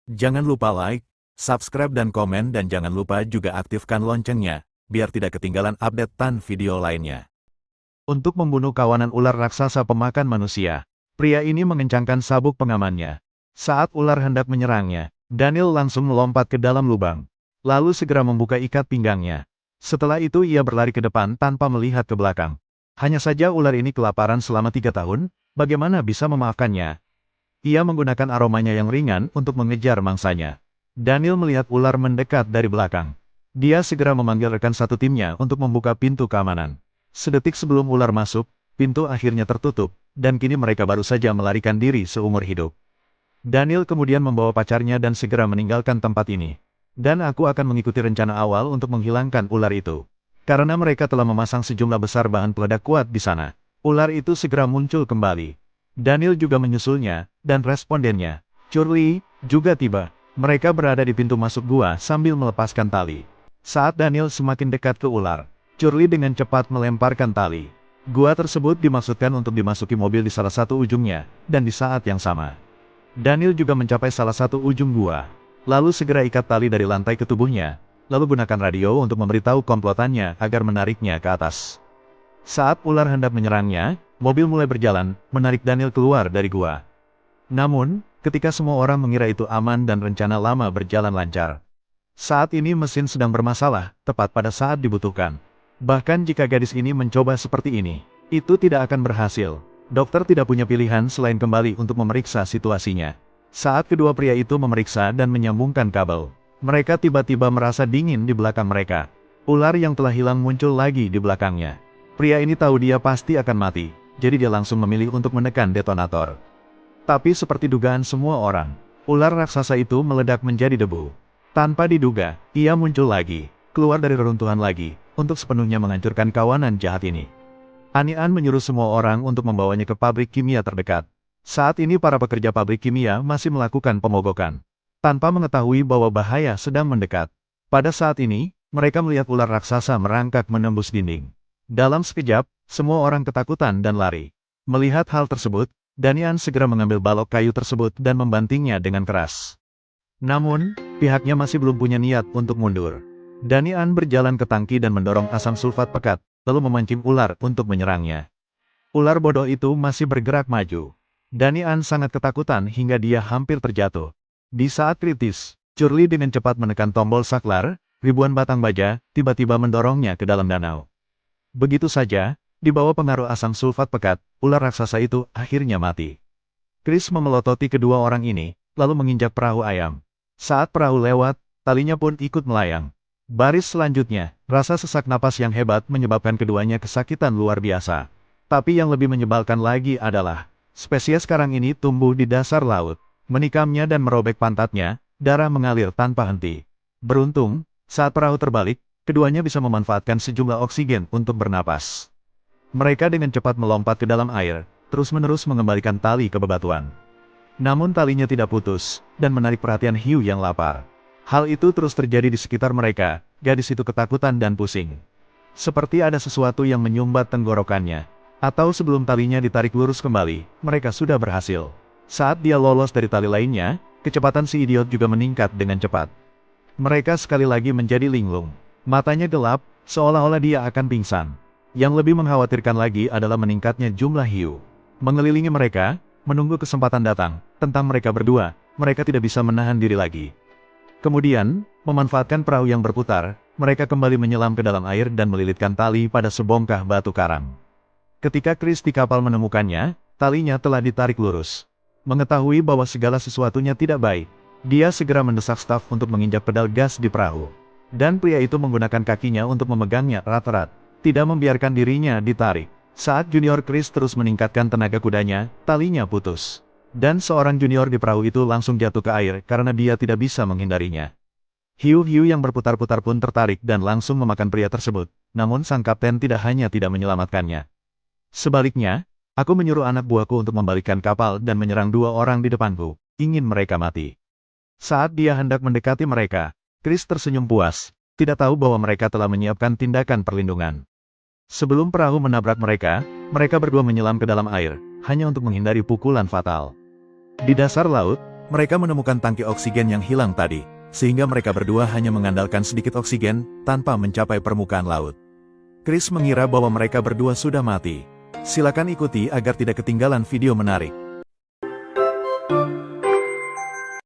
Jangan lupa like, subscribe dan komen dan jangan lupa juga aktifkan loncengnya, biar tidak ketinggalan update dan video lainnya. Untuk membunuh kawanan ular raksasa pemakan manusia, pria ini mengencangkan sabuk pengamannya. Saat ular hendak menyerangnya, Daniel langsung melompat ke dalam lubang, lalu segera membuka ikat pinggangnya. Setelah itu ia berlari ke depan tanpa melihat ke belakang. Hanya saja ular ini kelaparan selama 3 tahun, bagaimana bisa memaafkannya? Ia menggunakan aromanya yang ringan untuk mengejar mangsanya. Daniel melihat ular mendekat dari belakang. Dia segera memanggil rekan satu timnya untuk membuka pintu keamanan. Sedetik sebelum ular masuk, pintu akhirnya tertutup, dan kini mereka baru saja melarikan diri seumur hidup. Daniel kemudian membawa pacarnya dan segera meninggalkan tempat ini. Dan aku akan mengikuti rencana awal untuk menghilangkan ular itu. Karena mereka telah memasang sejumlah besar bahan peledak kuat di sana. Ular itu segera muncul kembali. Daniel juga menyusulnya, dan respondennya, Curly, juga tiba. Mereka berada di pintu masuk gua sambil melepaskan tali. Saat Daniel semakin dekat ke ular, Curly dengan cepat melemparkan tali. Gua tersebut dimaksudkan untuk dimasuki mobil di salah satu ujungnya, dan di saat yang sama, Daniel juga mencapai salah satu ujung gua. Lalu segera ikat tali dari lantai ke tubuhnya, lalu gunakan radio untuk memberitahu komplotannya agar menariknya ke atas. Saat ular hendak menyerangnya, mobil mulai berjalan, menarik Daniel keluar dari gua. Namun, ketika semua orang mengira itu aman dan rencana lama berjalan lancar, saat ini mesin sedang bermasalah, tepat pada saat dibutuhkan. Bahkan jika gadis ini mencoba seperti ini, itu tidak akan berhasil. Dokter tidak punya pilihan selain kembali untuk memeriksa situasinya. Saat kedua pria itu memeriksa dan menyambungkan kabel, mereka tiba-tiba merasa dingin di belakang mereka. Ular yang telah hilang muncul lagi di belakangnya. Pria ini tahu dia pasti akan mati, jadi dia langsung memilih untuk menekan detonator. Tapi seperti dugaan semua orang, ular raksasa itu meledak menjadi debu. Tanpa diduga, ia muncul lagi, keluar dari reruntuhan lagi, untuk sepenuhnya menghancurkan kawanan jahat ini. Anian menyuruh semua orang untuk membawanya ke pabrik kimia terdekat. Saat ini para pekerja pabrik kimia masih melakukan pemogokan, tanpa mengetahui bahwa bahaya sedang mendekat. Pada saat ini, mereka melihat ular raksasa merangkak menembus dinding. Dalam sekejap, semua orang ketakutan dan lari. Melihat hal tersebut, Danian segera mengambil balok kayu tersebut dan membantingnya dengan keras. Namun, pihaknya masih belum punya niat untuk mundur. Danian berjalan ke tangki dan mendorong asam sulfat pekat, lalu memancing ular untuk menyerangnya. Ular bodoh itu masih bergerak maju. Danian sangat ketakutan hingga dia hampir terjatuh. Di saat kritis, Curly dengan cepat menekan tombol saklar, ribuan batang baja tiba-tiba mendorongnya ke dalam danau. Begitu saja, di bawah pengaruh asam sulfat pekat, ular raksasa itu akhirnya mati. Chris memelototi kedua orang ini, lalu menginjak perahu ayam. Saat perahu lewat, talinya pun ikut melayang. Baris selanjutnya, rasa sesak napas yang hebat menyebabkan keduanya kesakitan luar biasa. Tapi yang lebih menyebalkan lagi adalah, spesies karang ini tumbuh di dasar laut. Menikamnya dan merobek pantatnya, darah mengalir tanpa henti. Beruntung, saat perahu terbalik, keduanya bisa memanfaatkan sejumlah oksigen untuk bernapas. Mereka dengan cepat melompat ke dalam air, terus-menerus mengembalikan tali ke bebatuan. Namun talinya tidak putus, dan menarik perhatian hiu yang lapar. Hal itu terus terjadi di sekitar mereka, gadis itu ketakutan dan pusing. Seperti ada sesuatu yang menyumbat tenggorokannya. Atau sebelum talinya ditarik lurus kembali, mereka sudah berhasil. Saat dia lolos dari tali lainnya, kecepatan si idiot juga meningkat dengan cepat. Mereka sekali lagi menjadi linglung. Matanya gelap, seolah-olah dia akan pingsan. Yang lebih mengkhawatirkan lagi adalah meningkatnya jumlah hiu. Mengelilingi mereka, menunggu kesempatan datang. Tentang mereka berdua, mereka tidak bisa menahan diri lagi. Kemudian, memanfaatkan perahu yang berputar, mereka kembali menyelam ke dalam air dan melilitkan tali pada sebongkah batu karang. Ketika Chris di kapal menemukannya, talinya telah ditarik lurus. Mengetahui bahwa segala sesuatunya tidak baik, dia segera mendesak staf untuk menginjak pedal gas di perahu. Dan pria itu menggunakan kakinya untuk memegangnya erat-erat, tidak membiarkan dirinya ditarik. Saat junior Chris terus meningkatkan tenaga kudanya, talinya putus. Dan seorang junior di perahu itu langsung jatuh ke air karena dia tidak bisa menghindarinya. Hiu-hiu yang berputar-putar pun tertarik dan langsung memakan pria tersebut, namun sang kapten tidak hanya tidak menyelamatkannya. Sebaliknya, aku menyuruh anak buahku untuk membalikkan kapal dan menyerang dua orang di depanku, ingin mereka mati. Saat dia hendak mendekati mereka, Chris tersenyum puas, tidak tahu bahwa mereka telah menyiapkan tindakan perlindungan. Sebelum perahu menabrak mereka, mereka berdua menyelam ke dalam air, hanya untuk menghindari pukulan fatal. Di dasar laut, Mereka menemukan tangki oksigen yang hilang tadi, sehingga mereka berdua hanya mengandalkan sedikit oksigen tanpa mencapai permukaan laut. Chris mengira bahwa mereka berdua sudah mati. Silakan ikuti agar tidak ketinggalan video menarik.